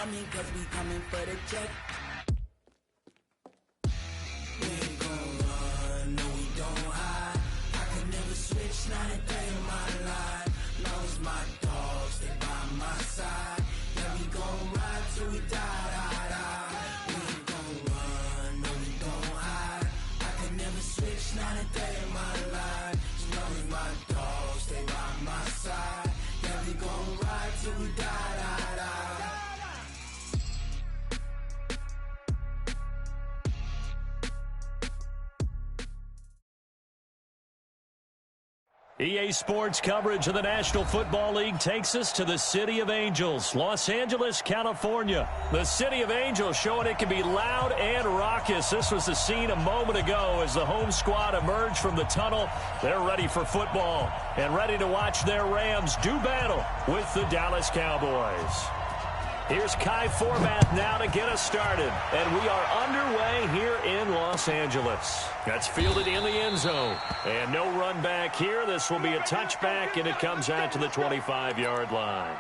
coming, cause we coming for the check. We ain't gon' run, no we don't hide. I could never switch, not a day in my life. Long as my dogs stay by my side. Yeah, we gon' ride till we die, die, die. We ain't gon' run, no we don't hide. I could never switch, not a day in my life. As long as my dogs stay by my side. Yeah, we gon' ride till we die, die, die. EA Sports coverage of the National Football League takes us to the City of Angels, Los Angeles, California. The City of Angels showing it can be loud and raucous. This was the scene a moment ago as the home squad emerged from the tunnel. They're ready for football and ready to watch their Rams do battle with the Dallas Cowboys. Here's Kai Forbath now to get us started. And we are underway here in Los Angeles. That's fielded in the end zone. And no run back here. This will be a touchback, and it comes out to the 25-yard line.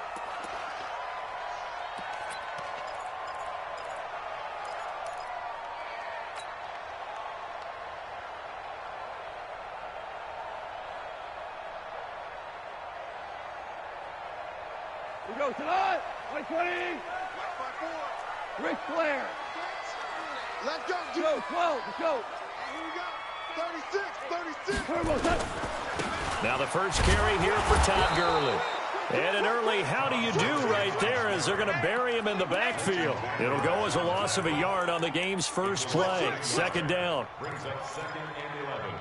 We go tonight. 20. Ric Flair. Let's go, Joe. 12. Let's go. Here we go. 36. Turbo touch. Now the first carry here for Todd Gurley. And an early how do you do right there as they're going to bury him in the backfield. It'll go as a loss of a yard on the game's first play. Second down. Brings up 2nd and 11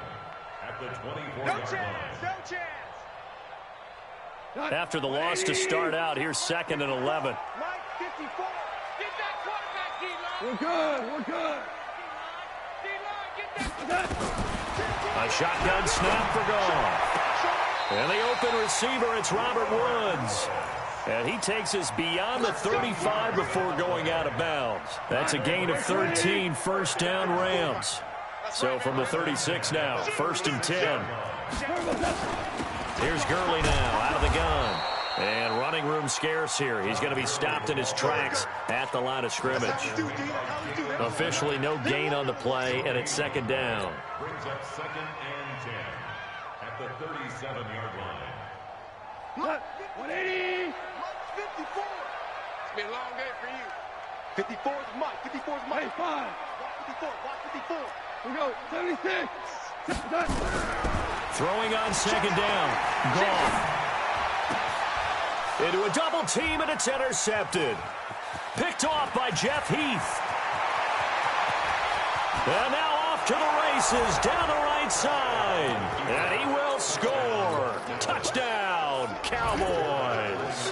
at the 24-yard line. No chance. After the loss to start out, here's 2nd and 11. Mike, 54. Get that quarterback, D-line. We're good. We're good. D-line, get that. A shotgun snap for Goff. And the open receiver, it's Robert Woods. And he takes us beyond the 35 before going out of bounds. That's a gain of 13, first down Rams. So from the 36 now, 1st and 10. Here's Gurley now, out of the gun. And running room scarce here. He's going to be stopped in his tracks at the line of scrimmage. Officially no gain on the play, and it's 2nd down. Brings up 2nd and 10 at the 37-yard line. 180. 54. It's been a long day for you. 54 is Mike. 54 is Mike. 5. Watch 54. We go 76. Throwing on 2nd down. Goff. Into a double team, and it's intercepted. Picked off by Jeff Heath. And now off to the races down the right side. And he will score. Touchdown, Cowboys.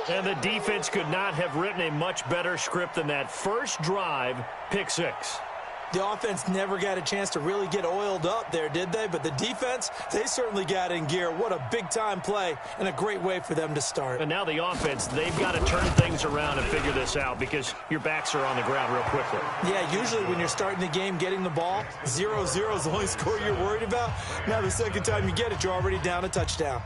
And the defense could not have written a much better script than that first drive, pick 6. The offense never got a chance to really get oiled up there, did they? But the defense, they certainly got in gear. What a big-time play and a great way for them to start. And now the offense, they've got to turn things around and figure this out because your backs are on the ground real quickly. Yeah, usually when you're starting the game, getting the ball, 0-0 is the only score you're worried about. Now the second time you get it, you're already down a touchdown.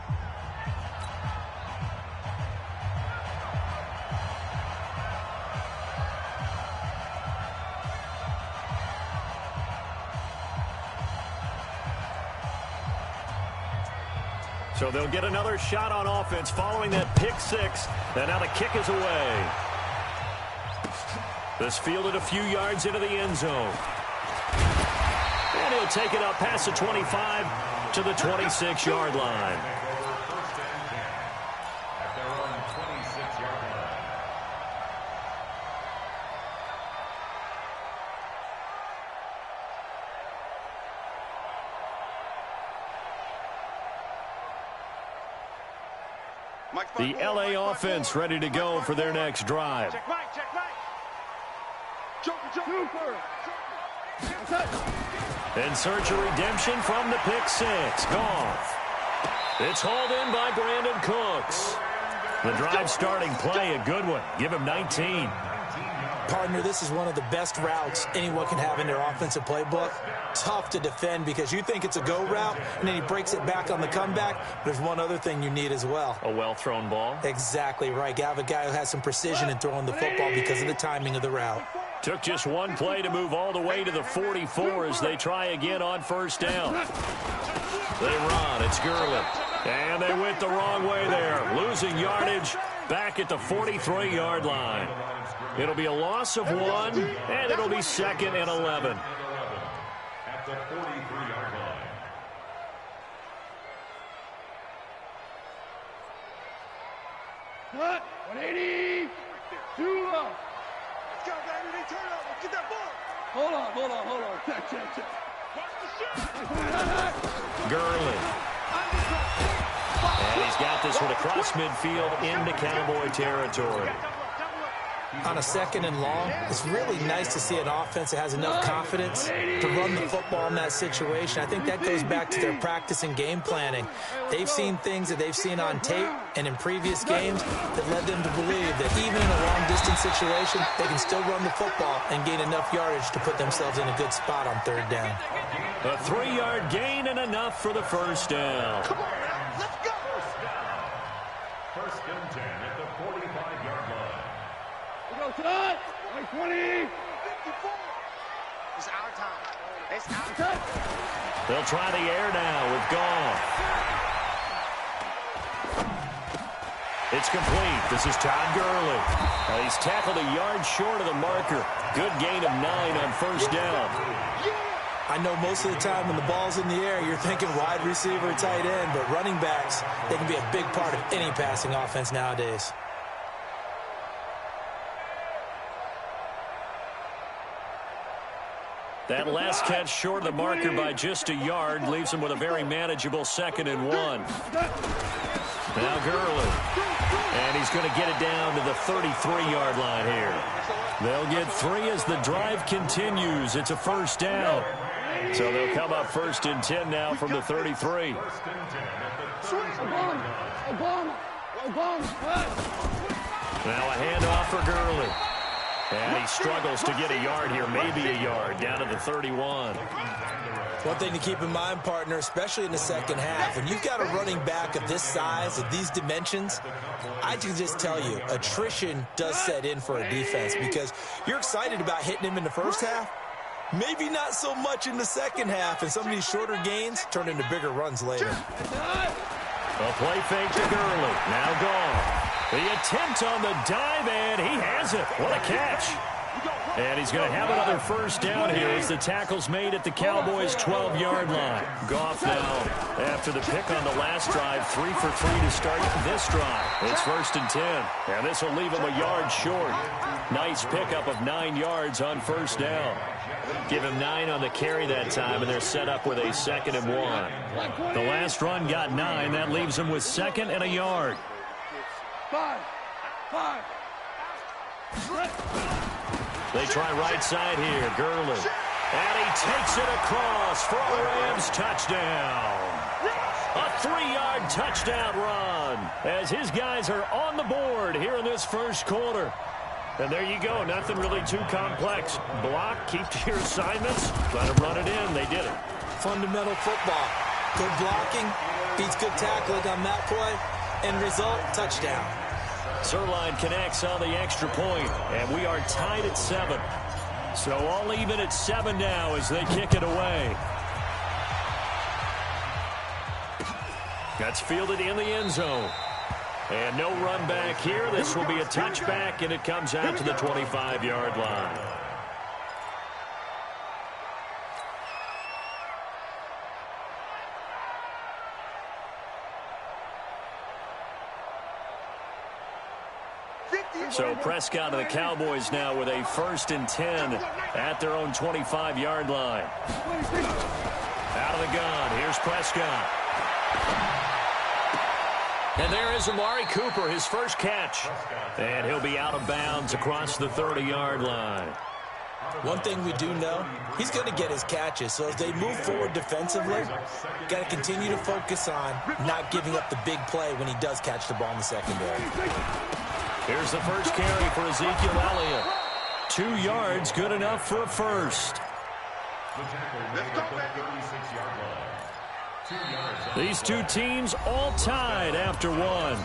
So they'll get another shot on offense following that pick 6. And now the kick is away. This fielded a few yards into the end zone. And he'll take it up past the 25 to the 26-yard line. At their own 26-yard line. The LA offense ready to go for their next drive. Check Mike. Joker. In search of redemption from the pick 6. Goff. It's hauled in by Brandon Cooks. The drive starting play, a good one. Give him 19. Partner, this is one of the best routes anyone can have in their offensive playbook. Tough to defend because you think it's a go route, and then he breaks it back on the comeback. There's one other thing you need as well. A well-thrown ball. Exactly right. You have a guy who has some precision in throwing the football because of the timing of the route. Took just one play to move all the way to the 44 as they try again on first down. They run. It's Gurley. And they went the wrong way there. Losing yardage back at the 43-yard line. It'll be a loss of 1, and it'll be 2nd and 11. At the 43-yard line. Cut. 180. Too low. Let's go, baby. They turn up. Let's get that ball. Hold on. Check. Watch the shot. Gurley. And he's got this one across midfield into Cowboy territory. On a 2nd and long, it's really nice to see an offense that has enough confidence to run the football in that situation. I think that goes back to their practice and game planning. They've seen things that they've seen on tape and in previous games that led them to believe that even in a long-distance situation, they can still run the football and gain enough yardage to put themselves in a good spot on 3rd down. A 3-yard gain and enough for the first down. Come on, let's go. First and 10 at the 45-yard line. Go, cut. 20. 54. It's our time. It's our time. They'll try the air now with Goff. It's complete. This is Todd Gurley. He's tackled a yard short of the marker. Good gain of 9 on first down. I know most of the time when the ball's in the air, you're thinking wide receiver, tight end, but running backs, they can be a big part of any passing offense nowadays. That last catch short of the marker by just a yard leaves him with a very manageable 2nd and 1. Now Gurley. And he's going to get it down to the 33-yard line here. They'll get 3 as the drive continues. It's a first down. So they'll come up 1st and 10 now from the 33. Now a handoff for Gurley. And he struggles to get a yard here, maybe a yard, down to the 31. One thing to keep in mind, partner, especially in the second half, when you've got a running back of this size, of these dimensions, I can just tell you, attrition does set in for a defense because you're excited about hitting him in the first half, maybe not so much in the second half, and some of these shorter gains turn into bigger runs later. A play fake to Gurley. Now gone. The attempt on the dive, and he has it. What a catch. And he's going to have another first down here as the tackle's made at the Cowboys' 12-yard line. Goff now, after the pick on the last drive, 3 for 3 to start this drive. It's 1st and 10, and this will leave him a yard short. Nice pickup of 9 yards on first down. Give him 9 on the carry that time, and they're set up with a 2nd and 1. The last run got 9. That leaves him with 2nd and a yard. 5. They try right side here, Gurley. And he takes it across for a Rams touchdown. A 3-yard touchdown run as his guys are on the board here in this first quarter. And there you go, nothing really too complex. Block, keep to your assignments, try to run it in. They did it. Fundamental football. Good blocking, beats good tackling on that play, and result, touchdown. Sirline connects on the extra point, and we are tied at 7. So all even at 7 now as they kick it away. That's fielded in the end zone. And no run back here. This will be a touchback, and it comes out to the 25-yard line. So Prescott and the Cowboys now with a 1st and 10 at their own 25-yard line. Out of the gun, here's Prescott. And there is Amari Cooper, his first catch. And he'll be out of bounds across the 30-yard line. One thing we do know, he's going to get his catches. So as they move forward defensively, got to continue to focus on not giving up the big play when he does catch the ball in the secondary. Here's the first carry for Ezekiel Elliott. 2 yards, good enough for a first. The tackle made at the 36-yard line. 2 yards on These two teams all tied after one.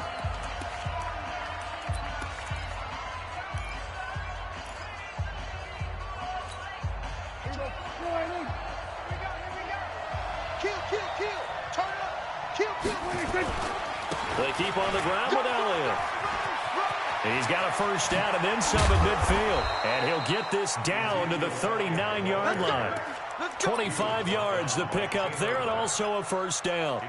They keep on the ground with Elliott. He's got a first down and then some at midfield. And he'll get this down to the 39-yard line. 25 yards the pick up there and also a first down.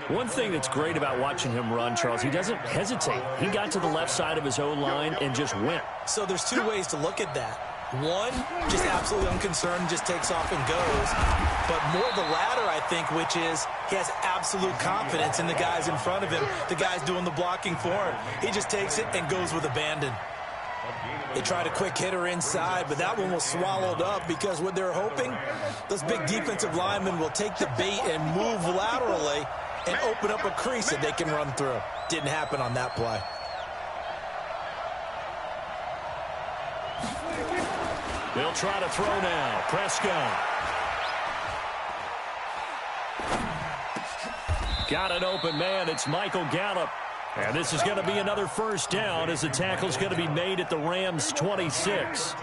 One thing that's great about watching him run, Charles, he doesn't hesitate. He got to the left side of his own line and just went. So there's two ways to look at that. One, just absolutely unconcerned, just takes off and goes. But more the latter, I think, which is he has absolute confidence in the guys in front of him, the guys doing the blocking for him. He just takes it and goes with abandon. They tried a quick hitter inside, but that one was swallowed up because what they're hoping, those big defensive linemen will take the bait and move laterally and open up a crease that they can run through. Didn't happen on that play. They'll try to throw now. Prescott. Got an open man. It's Michael Gallup. And this is going to be another first down as the tackle's going to be made at the Rams' 26.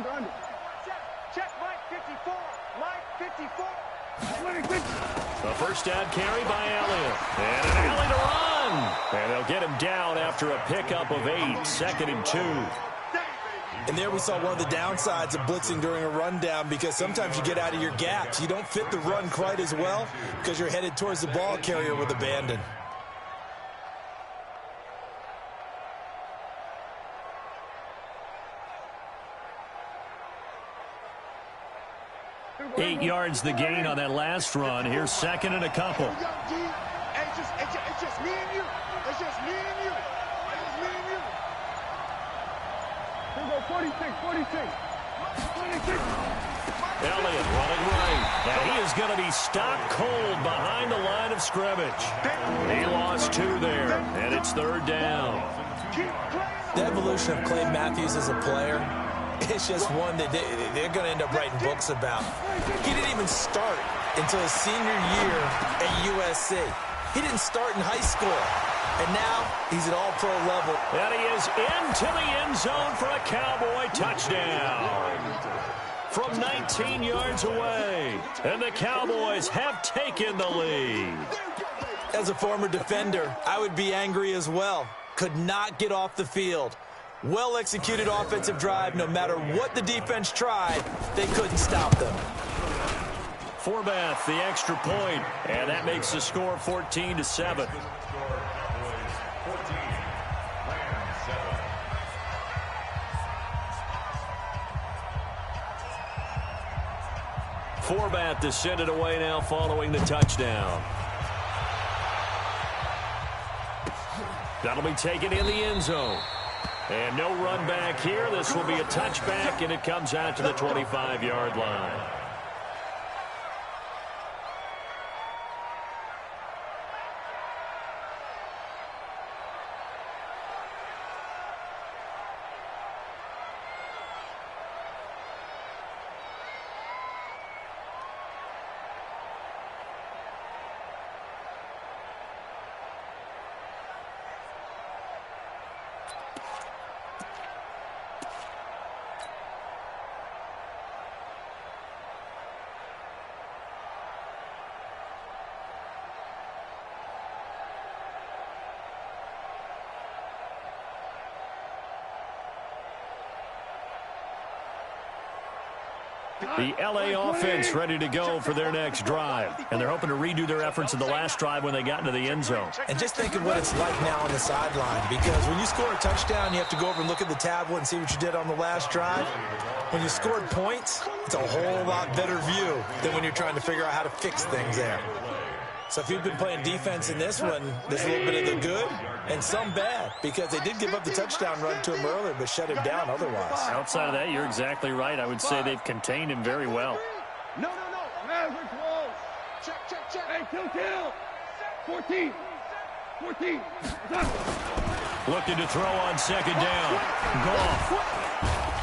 Under. Check, Mike 54. Mike 54. The first down carry by Elliott. And an alley to run. And they'll get him down after a pickup of 8, 2nd and 2. And there we saw one of the downsides of blitzing during a rundown because sometimes you get out of your gaps. You don't fit the run quite as well because you're headed towards the ball carrier with abandon. Eight yards the gain on that last run. Here's 2nd and a couple. It's just me and you. It's just me and you. It's just me and you. Here we go, 46. Elliott running right. And he is going to be stopped cold behind the line of scrimmage. He lost 2 there, and it's 3rd down. The evolution of Clay Matthews as a player, it's just one that they're going to end up writing books about. He didn't even start until his senior year at USC. He didn't start in high school. And now he's at all-pro level. And he is into the end zone for a Cowboy touchdown. From 19 yards away. And the Cowboys have taken the lead. As a former defender, I would be angry as well. Could not get off the field. Well-executed offensive drive. No matter what the defense tried, they couldn't stop them. Forbath, the extra point, and that makes the score 14-7. Forbath to send it away now following the touchdown. That'll be taken in the end zone. And no run back here. This will be a touchback, and it comes out to the 25-yard line. The L.A. offense ready to go for their next drive. And they're hoping to redo their efforts in the last drive when they got into the end zone. And just think of what it's like now on the sideline. Because when you score a touchdown, you have to go over and look at the tablet and see what you did on the last drive. When you scored points, it's a whole lot better view than when you're trying to figure out how to fix things there. So if you've been playing defense in this one, there's a little bit of the good and some bad, because they did give up the touchdown run to him earlier, but shut him down otherwise. Outside of that, you're exactly right. I would say they've contained him very well. No. Maverick Walls. Check. Hey, kill. 14. Looking to throw on second down. Goff.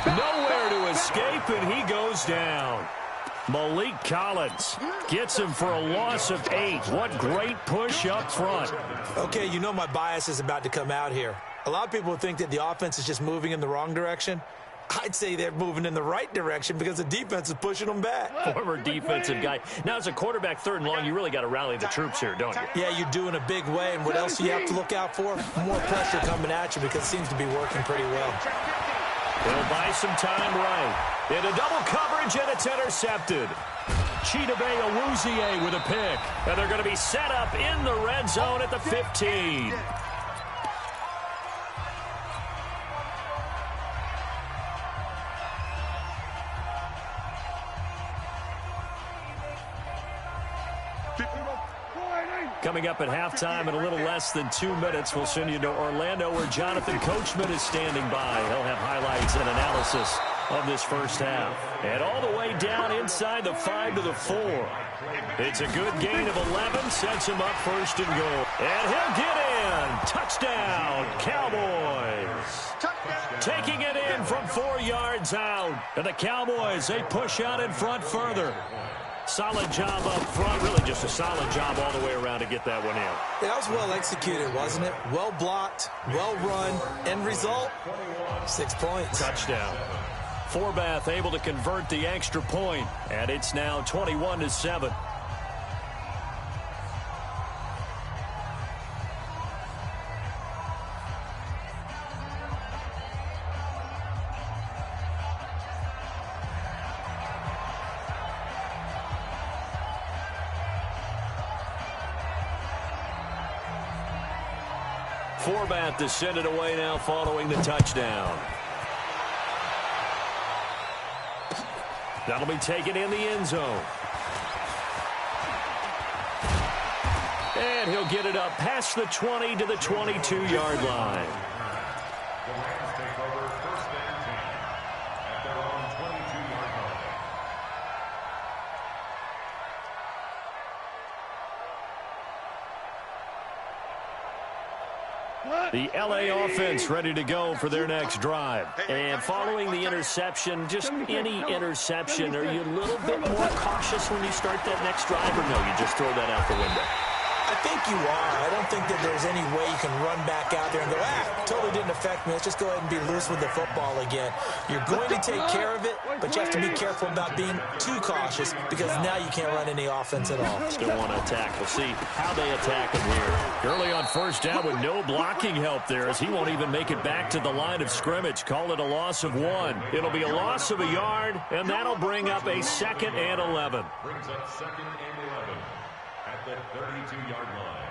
Nowhere to escape, and he goes down. Malik Collins gets him for a loss of 8. What great push up front. Okay, you know my bias is about to come out here. A lot of people think that the offense is just moving in the wrong direction. I'd say they're moving in the right direction because the defense is pushing them back. Former defensive guy. Now, as a quarterback, 3rd and long, you really got to rally the troops here, don't you? Yeah, you do in a big way. And what else do you have to look out for? More pressure coming at you, because it seems to be working pretty well. He'll buy some time right. Into double coverage, and it's intercepted. Chidobe Awuzie with a pick. And they're going to be set up in the red zone at the 15. Coming up at halftime in a little less than 2 minutes, we'll send you to Orlando, where Jonathan Coachman is standing by. He'll have highlights and analysis of this first half. And all the way down inside the 5 to the 4. It's a good gain of 11, sets him up 1st and goal. And he'll get in. Touchdown, Cowboys. Taking it in from 4 yards out. And the Cowboys, they push out in front further. Solid job up front. Really just a solid job all the way around to get that one in. Yeah, that was well executed, wasn't it? Well blocked, well run. End result, 6 points. Touchdown. Forbath able to convert the extra point, and it's now 21-7. Forbath to send it away now following the touchdown. That'll be taken in the end zone. And he'll get it up past the 20 to the 22-yard line. The Rams take over 1st and 10 at their own 22-yard line. The LA offense ready to go for their next drive. And following the interception, just any interception, are you a little bit more cautious when you start that next drive, or no, you just throw that out the window? I think you are. I don't think that there's any way you can run back out there and go, totally didn't affect me. Let's just go ahead and be loose with the football again. You're going to take care of it, but you have to be careful about being too cautious, because now you can't run any offense at all. Still want to attack. We'll see how they attack him here. Early on 1st down with no blocking help there, as he won't even make it back to the line of scrimmage. Call it a loss of 1. It'll be a loss of a yard, and that'll bring up a 2nd and 11. Brings up 2nd and 11 at the 32-yard line.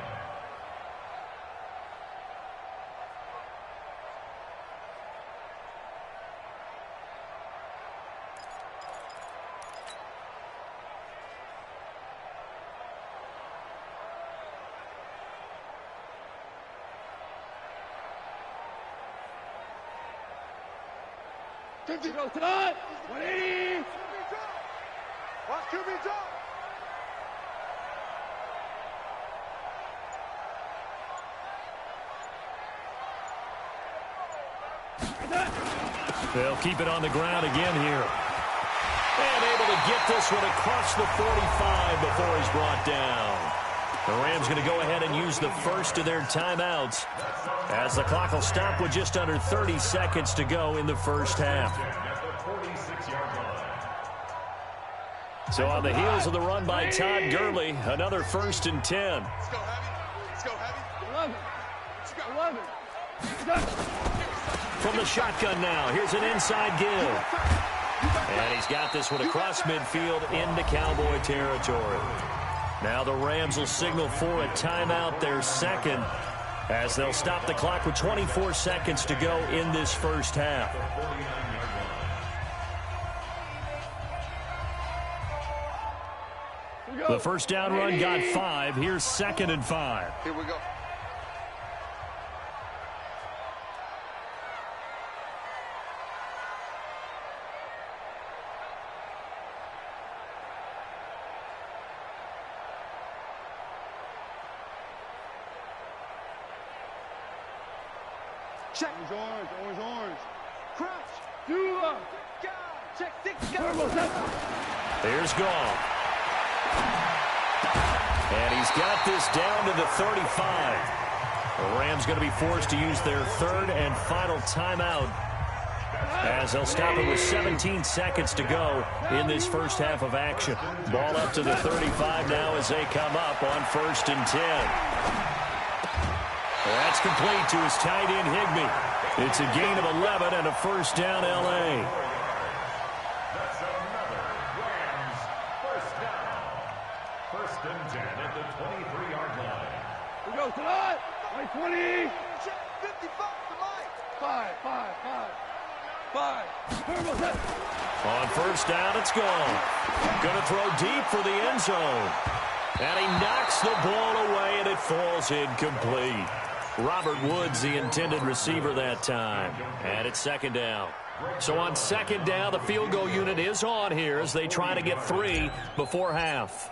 Go to 180. Watch QB drop. They'll keep it on the ground again here. And able to get this one across the 45 before he's brought down. The Rams going to go ahead and use the first of their timeouts, as the clock will stop with just under 30 seconds to go in the first half. So on the heels of the run by Todd Gurley, another 1st and 10. Let's go heavy. Let's go heavy. 11. 11. From the shotgun now, here's an inside give. And he's got this one across midfield into Cowboy territory. Now the Rams will signal for a timeout, their 2nd, as they'll stop the clock with 24 seconds to go in this first half. Here we The first down run got 5. Here's 2nd and 5. Here we go. Check. Orange. Crouch. Do Check 6 Turbo set. Here's Gall. And he's got this down to the 35. The Rams going to be forced to use their 3rd and final timeout, as they'll stop it with 17 seconds to go in this first half of action. Ball up to the 35 now as they come up on 1st and 10. That's complete to his tight end, Higbee. It's a gain of 11 and a first down, L.A. That's another Rams first down. 1st and 10 at the 23-yard line. We go tonight. 20. Check 55 to Mike. 5. Turbo set. On 1st down, it's gone. Going to throw deep for the end zone. And he knocks the ball away, and it falls incomplete. Robert Woods, the intended receiver that time. And it's 2nd down. So on 2nd down, the field goal unit is on here as they try to get 3 before half.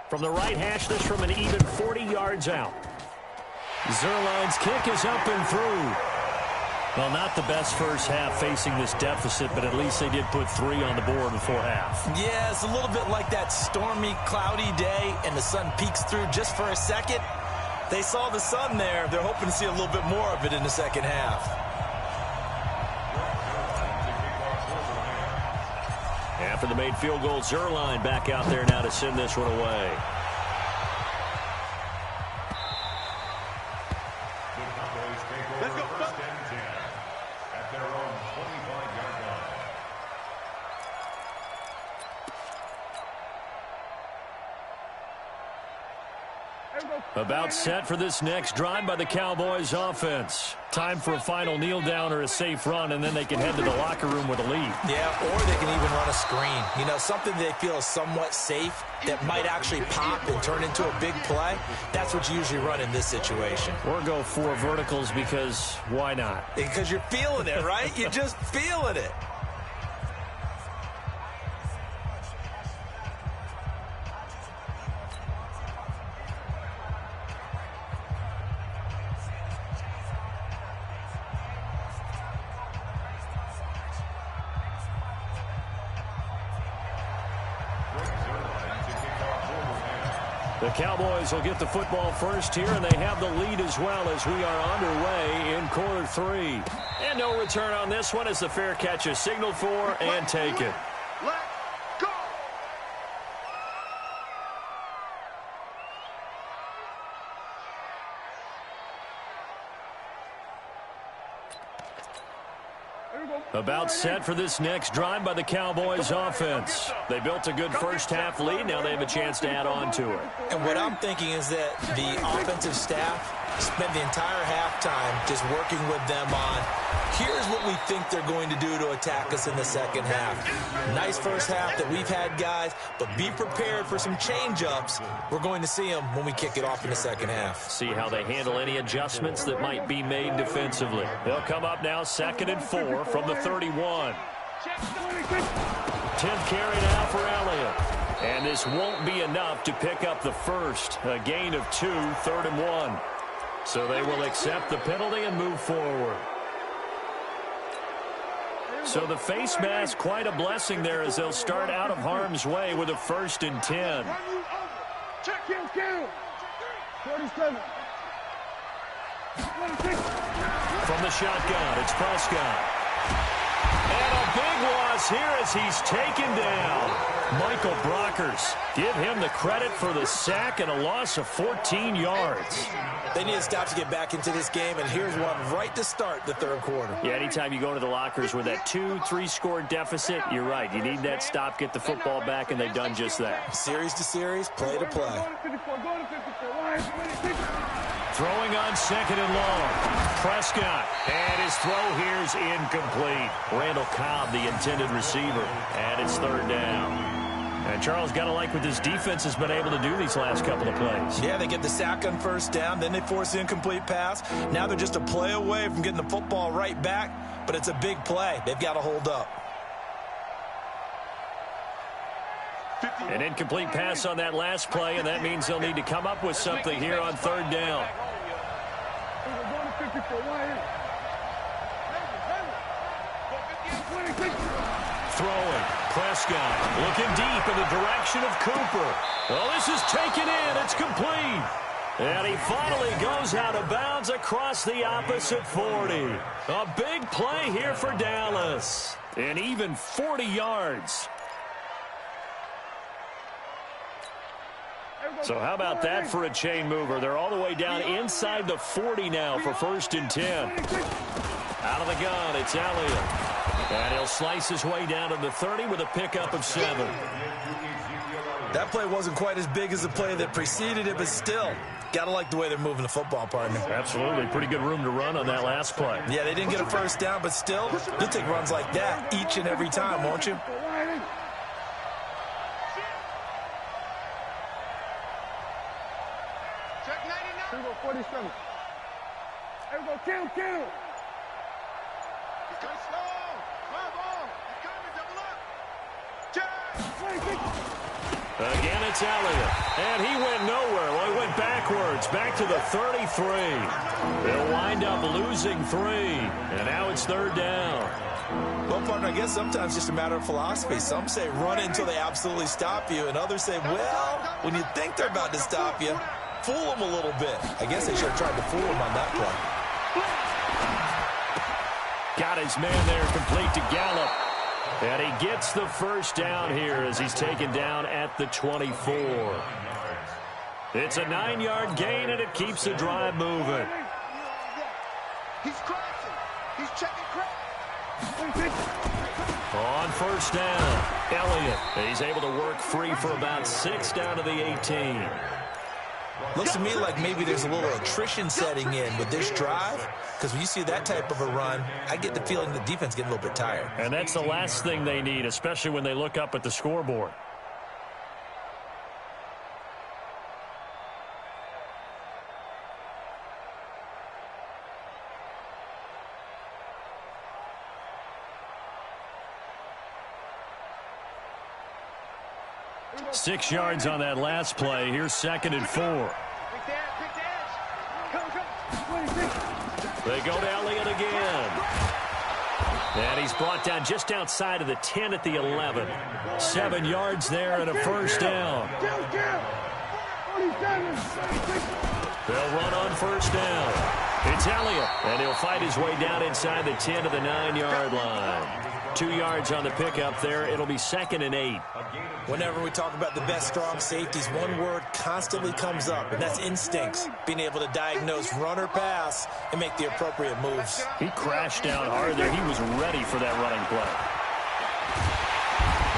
From the right hash, this from an even 40 yards out. Zerline's kick is up and through. Well, not the best first half facing this deficit, but at least they did put 3 on the board before half. Yeah, it's a little bit like that stormy, cloudy day, and the sun peeks through just for a second. They saw the sun there. They're hoping to see a little bit more of it in the second half. After the made field goal, Zerline back out there now to send this one away. Let's go. 1st and 10 at their own 25-yard line. About set for this next drive by the Cowboys offense. Time for a final kneel down or a safe run, and then they can head to the locker room with a lead. Yeah, or they can even run a screen. You know, something they feel is somewhat safe that might actually pop and turn into a big play. That's what you usually run in this situation. Or go 4 verticals because why not? Because you're feeling it, right? You're just feeling it. The Cowboys will get the football first here, and they have the lead as well as we are underway in quarter 3. And no return on this one as the fair catch is signaled for and taken. Let's go. About set for this next drive by the Cowboys offense. They built a good first half lead. Now they have a chance to add on to it. And what I'm thinking is that the offensive staff spent the entire halftime just working with them on, here's what we think they're going to do to attack us in the second half. Nice first half that we've had, guys, but be prepared for some change-ups. We're going to see them when we kick it off in the second half. See how they handle any adjustments that might be made defensively. They'll come up now 2nd and 4 from the 31. 10th carry now for Elliott. And this won't be enough to pick up the first. A gain of 2, 3rd and 1. So they will accept the penalty and move forward. So the face mask, quite a blessing there as they'll start out of harm's way with a 1st and 10. Check him, kill. 47. 26. From the shotgun, it's Prescott. And a big loss here as he's taken down. Michael Brockers, give him the credit for the sack and a loss of 14 yards. They need to stop to get back into this game, and here's one right to start the third quarter. Yeah, anytime you go to the lockers with that 2-3 score deficit, you're right. You need that stop, get the football back, and they've done just that. Series to series, play to play. Go to 54. Go to 54. Line 26. Throwing on 2nd and long. Prescott. And his throw here's incomplete. Randall Cobb, the intended receiver. And it's 3rd down. And Charles, got to like what this defense has been able to do these last couple of plays. Yeah, they get the sack on first down, then they force the incomplete pass. Now they're just a play away from getting the football right back, but it's a big play. They've got to hold up. An incomplete pass on that last play, and that means they'll need to come up with something here on third down. Throwing. Prescott looking deep in the direction of Cooper. Well, this is taken in. It's complete. And he finally goes out of bounds across the opposite 40. A big play here for Dallas. And even 40 yards. So how about that for a chain mover? They're all the way down inside the 40 now for 1st and 10. Out of the gun, it's Elliott. And he'll slice his way down to the 30 with a pickup of 7. That play wasn't quite as big as the play that preceded it, but still, got to like the way they're moving the football, partner. Absolutely. Pretty good room to run on that last play. Yeah, they didn't get a first down, but still, you'll take runs like that each and every time, won't you? Here we go, 47. Here we go, kill. He's going slow. Slow ball. He's coming, double up. Check. Again, it's Elliott. And he went nowhere. Well, he went backwards, back to the 33. They'll wind up losing 3. And now it's 3rd down. Well, partner, I guess sometimes it's just a matter of philosophy. Some say run it until they absolutely stop you, and others say, well, when you think they're about to stop you, fool them a little bit. I guess they should have tried to fool him on that play. Got his man there, complete to Gallup. And he gets the first down here as he's taken down at the 24. It's a 9-yard gain, and it keeps the drive moving. He's crossing. He's checking cross. On first down, Elliott. He's able to work free for about 6 down to the 18. Looks to me like maybe there's a little attrition setting in with this drive, because when you see that type of a run, I get the feeling the defense getting a little bit tired. And that's the last thing they need, especially when they look up at the scoreboard. Six yards on that last play. Here's 2nd and 4. They go to Elliott again. And he's brought down just outside of the 10 at the 11. 7 yards there and a first down. They'll run on first down. It's Elliott, and he'll fight his way down inside the 10 to the 9-yard line. 2 yards on the pickup there. It'll be 2nd and 8. Whenever we talk about the best strong safeties, one word constantly comes up, and that's instincts. Being able to diagnose run or pass and make the appropriate moves. He crashed down hard there. He was ready for that running play.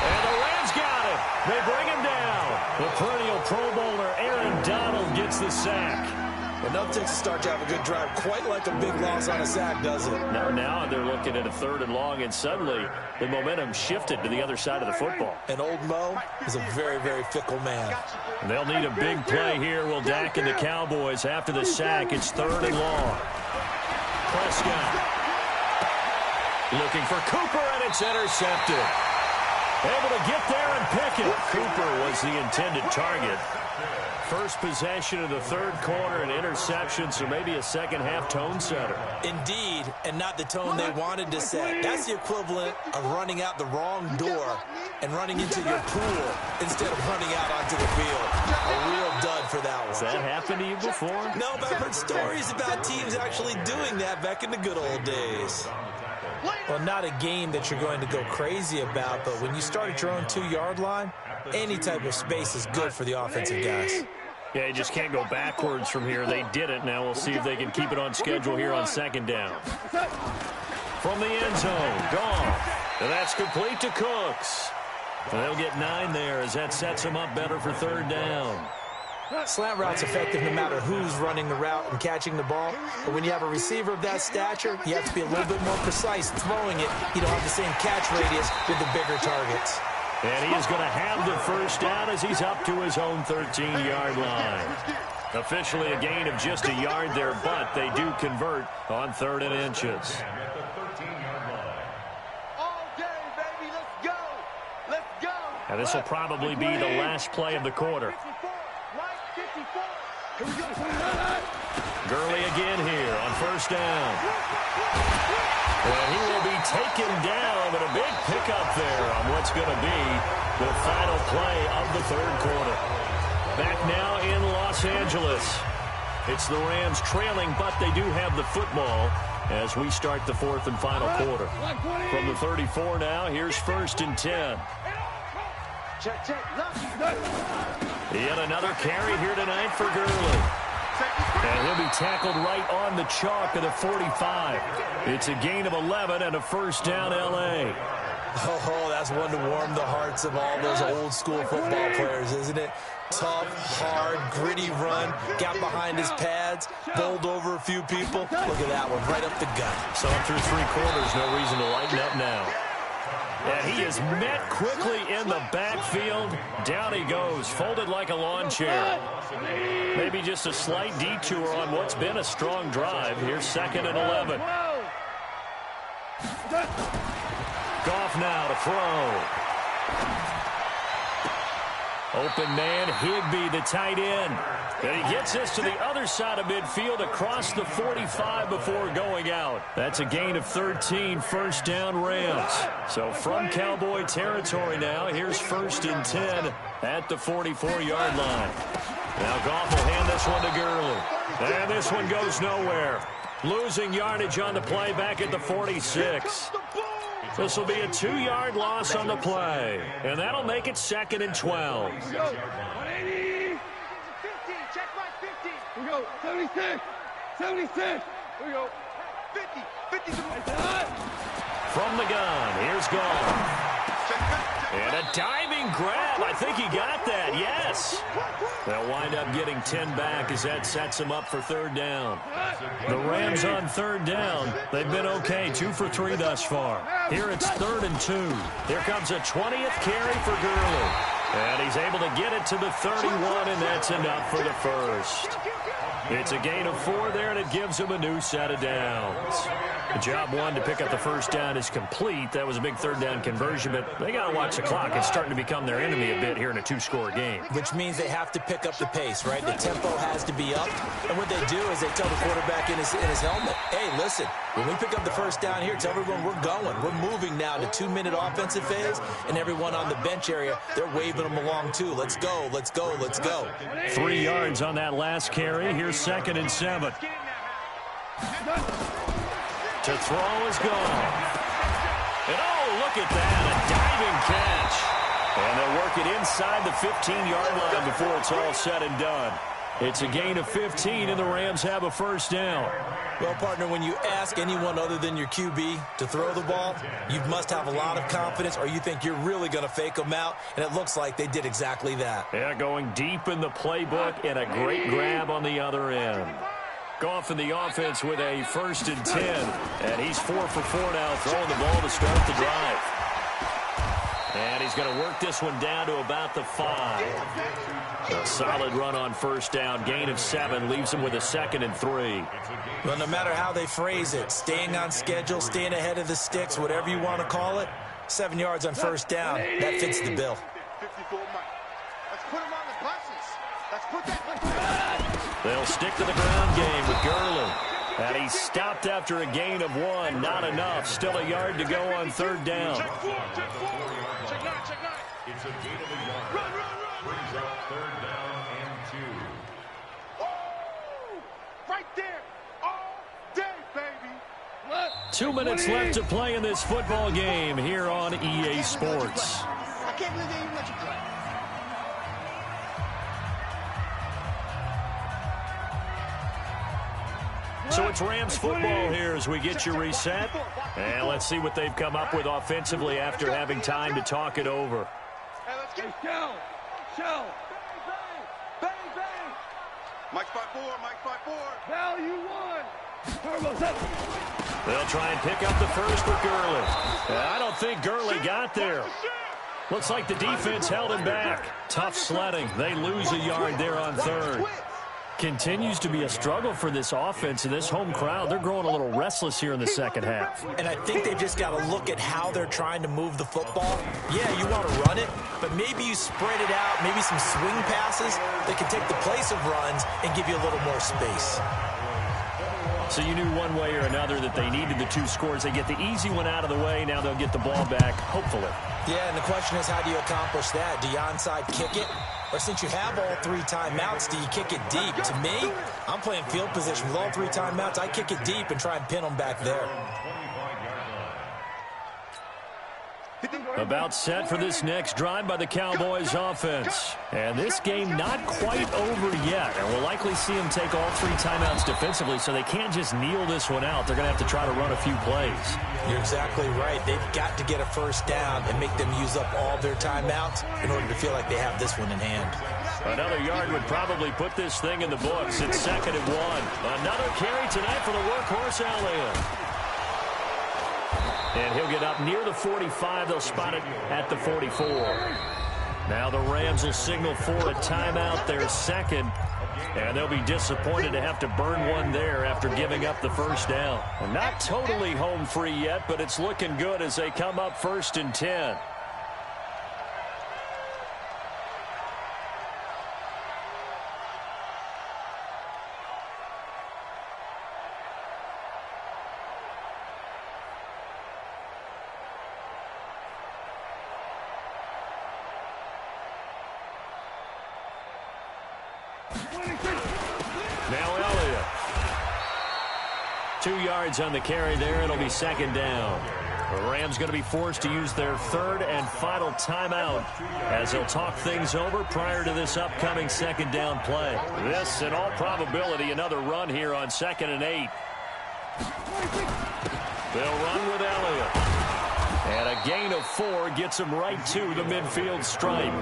And the Rams got him. They bring him down. The perennial Pro Bowler Aaron Donald gets the sack. But no takes a start to have a good drive, quite like a big loss on a sack, does it? Now they're looking at a 3rd and long, and suddenly the momentum shifted to the other side of the football. And old Mo is a very, very fickle man. And they'll need a big play here. Will Dak and the Cowboys after the sack. It's 3rd and long. Prescott looking for Cooper, and it's intercepted. Able to get there and pick it. Cooper was the intended target. First possession of the 3rd quarter, an interception, so maybe a second-half tone setter. Indeed, and not the tone they wanted to set. That's the equivalent of running out the wrong door and running into your pool instead of running out onto the field. A real dud for that one. Has that happened to you before? No, but I've heard stories about teams actually doing that back in the good old days. Well, not a game that you're going to go crazy about, but when you start at your own 2-yard line, any type of space is good for the offensive guys. Yeah, you just can't go backwards from here. They did it. Now we'll see if they can keep it on schedule here on 2nd down. From the end zone, gone. And that's complete to Cooks. And they'll get 9 there as that sets them up better for 3rd down. Slant route's effective no matter who's running the route and catching the ball. But when you have a receiver of that stature, you have to be a little bit more precise throwing it. You don't have the same catch radius with the bigger targets. And he is going to have the first down as he's up to his own 13-yard line. Officially a gain of just a yard there, but they do convert on 3rd and inches. And this will probably be the last play of the quarter. Gurley again here on 1st down. Well, he will be taken down, but a big pickup there on what's going to be the final play of the 3rd quarter. Back now in Los Angeles. It's the Rams trailing, but they do have the football as we start the 4th and final quarter. From the 34 now, here's 1st and 10. Yet another carry here tonight for Gurley. And he'll be tackled right on the chalk of the 45. It's a gain of 11 and a 1st down L.A. Oh, that's one to warm the hearts of all those old-school football players, isn't it? Tough, hard, gritty run, got behind his pads, bowled over a few people. Look at that one, right up the gut. So through 3 quarters, no reason to lighten up now. And he is met quickly in the backfield. Down he goes, folded like a lawn chair. Maybe just a slight detour on what's been a strong drive. Here's 2nd and 11. Goff now to throw. Open man, Higbee, the tight end. And he gets this to the other side of midfield across the 45 before going out. That's a gain of 13, 1st down Rams. So from Cowboy territory now, here's 1st and 10 at the 44-yard line. Now Goff will hand this one to Gurley. And this one goes nowhere. Losing yardage on the play back at the 46. This will be a 2-yard loss on the play. And that'll make it 2nd and 12. 180. 50. Check my 50. Here we go. 76. 76. Here we go. 50. 50. From the gun, here's Goff. And a diving grab. I think he got that. Yes. They'll wind up getting 10 back as that sets them up for 3rd down. The Rams on 3rd down. They've been okay. 2 for 3 thus far. Here it's 3rd and 2. Here comes a 20th carry for Gurley. And he's able to get it to the 31, and that's enough for the first. It's a gain of 4 there, and it gives him a new set of downs. The job 1 to pick up the first down is complete. That was a big 3rd down conversion, but they got to watch the clock. It's starting to become their enemy a bit here in a 2-score game. Which means they have to pick up the pace, right? The tempo has to be up. And what they do is they tell the quarterback in his helmet, hey, listen, when we pick up the first down here, tell everyone we're going. We're moving now to 2-minute offensive phase, and everyone on the bench area, they're waving them along too. Let's go, let's go, let's go. 3 yards on that last carry. Here's 2nd and 7. To throw is gone. And oh, look at that, a diving catch. And they'll work it inside the 15-yard line before it's all said and done. It's a gain of 15, and the Rams have a first down. Well, partner, when you ask anyone other than your QB to throw the ball, you must have a lot of confidence, or you think you're really going to fake them out, and it looks like they did exactly that. Yeah, going deep in the playbook, and a great grab on the other end. Goff in the offense with a 1st and 10, and he's 4 for 4 now, throwing the ball to start the drive. And he's going to work this one down to about the 5. A solid run on first down. Gain of 7 leaves him with a 2nd and 3. Well, no matter how they phrase it, staying on schedule, staying ahead of the sticks, whatever you want to call it, 7 yards on first down, that fits the bill. 54 Mike. Let's put him on the buses. Let's put that. They'll stick to the ground game with Gurley. And he's stopped after a gain of 1. Not enough. Still a yard to go on 3rd down. Check 4. Check 9. It's a gain of a yard. Run. Brings up 3rd down and 2. Oh, right there. All day, baby. 2 minutes left to play in this football game here on EA Sports. I can't believe they even let you play. So it's Rams football here as we get you reset. And let's see what they've come up with offensively after having time to talk it over. Hey, let's get Shell. bang. Mike 5-4. Value 1. Turbo 7. They'll try and pick up the first with Gurley. I don't think Gurley got there. Looks like the defense held him back. Tough sledding. They lose a yard there on third. Continues to be a struggle for this offense and this home crowd. They're growing a little restless here in the second half. And I think they've just got to look at how they're trying to move the football. Yeah, you want to run it, but maybe you spread it out, maybe some swing passes that can take the place of runs and give you a little more space. So you knew one way or another that they needed the 2 scores. They get the easy one out of the way. Now they'll get the ball back, hopefully. Yeah, and the question is, how do you accomplish that? Do you onside kick it? Or since you have all 3 timeouts, do you kick it deep? To me, I'm playing field position with all 3 timeouts. I kick it deep and try and pin them back there. About set for this next drive by the Cowboys offense. And this game not quite over yet. And we'll likely see them take all 3 timeouts defensively, so they can't just kneel this one out. They're going to have to try to run a few plays. You're exactly right. They've got to get a first down and make them use up all their timeouts in order to feel like they have this one in hand. Another yard would probably put this thing in the books. It's 2nd and 1. Another carry tonight for the workhorse Elliott. And he'll get up near the 45. They'll spot it at the 44. Now the Rams will signal for a timeout, their second. And they'll be disappointed to have to burn one there after giving up the first down. Well, not totally home free yet, but it's looking good as they come up 1st and 10. Now Elliott. 2 yards on the carry there. It'll be 2nd down. The Rams going to be forced to use their 3rd and final timeout as they'll talk things over prior to this upcoming 2nd down play. This, in all probability, another run here on 2nd and 8. They'll run with Elliott. And a gain of 4 gets them right to the midfield stripe.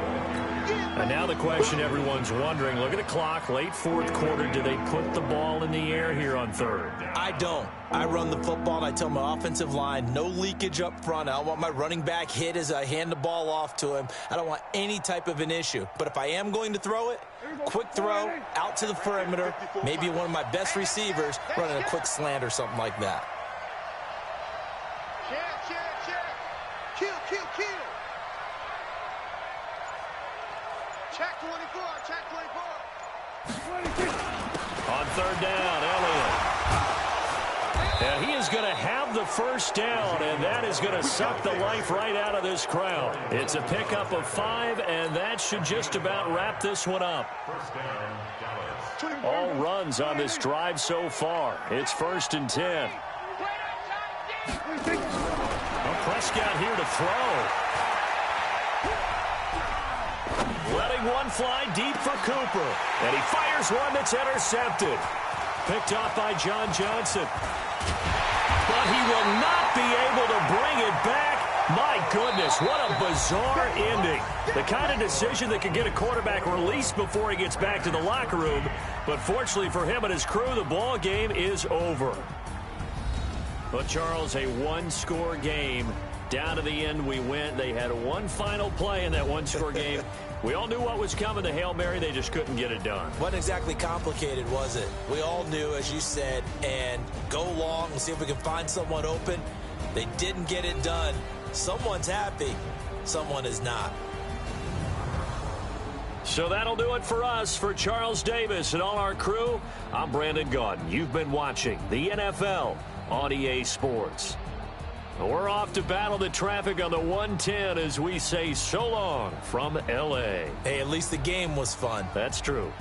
And now the question everyone's wondering, look at the clock, late 4th quarter, do they put the ball in the air here on 3rd? I don't. I run the football, and I tell my offensive line, no leakage up front. I don't want my running back hit as I hand the ball off to him. I don't want any type of an issue. But if I am going to throw it, quick throw, out to the perimeter, maybe one of my best receivers running a quick slant or something like that. Kill. Check 24, check 24. On 3rd down, Elliott. And he is going to have the first down, and that is going to suck the life right out of this crowd. It's a pickup of 5, and that should just about wrap this one up. All runs on this drive so far. It's 1st and 10. Well, Prescott here to throw. Letting one fly deep for Cooper. And he fires one that's intercepted. Picked off by John Johnson. But he will not be able to bring it back. My goodness, what a bizarre ending. The kind of decision that could get a quarterback released before he gets back to the locker room. But fortunately for him and his crew, the ball game is over. But, Charles, a one-score game. Down to the end we went. They had one final play in that one-score game. We all knew what was coming, the Hail Mary. They just couldn't get it done. Wasn't exactly complicated, was it? We all knew, as you said, and go long and see if we can find someone open. They didn't get it done. Someone's happy. Someone is not. So that'll do it for us. For Charles Davis and all our crew, I'm Brandon Gaudin. You've been watching the NFL on EA Sports. We're off to battle the traffic on the 110 as we say so long from L.A. Hey, at least the game was fun. That's true.